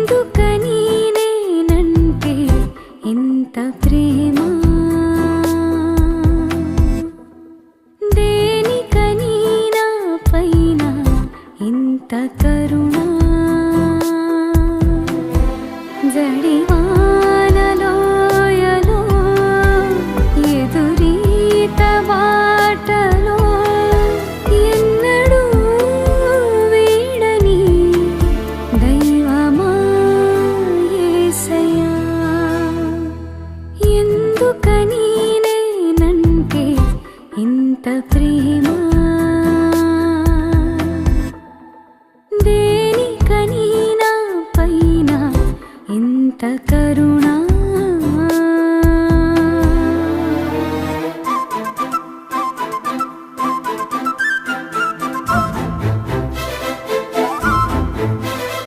ఎందుకని నేనంటే ఇంత ప్రేమ, దేనికని నా పైన ఇంత కరుణ, జడివానలోయలో ఎదురీత బాటలో ఎన్నడూ వీడని దైవమా యేసయ్యా. ఎందుకని నేనంటే ఇంత ప్రేమ, దేనికని నా పైన ఇంత కరుణ.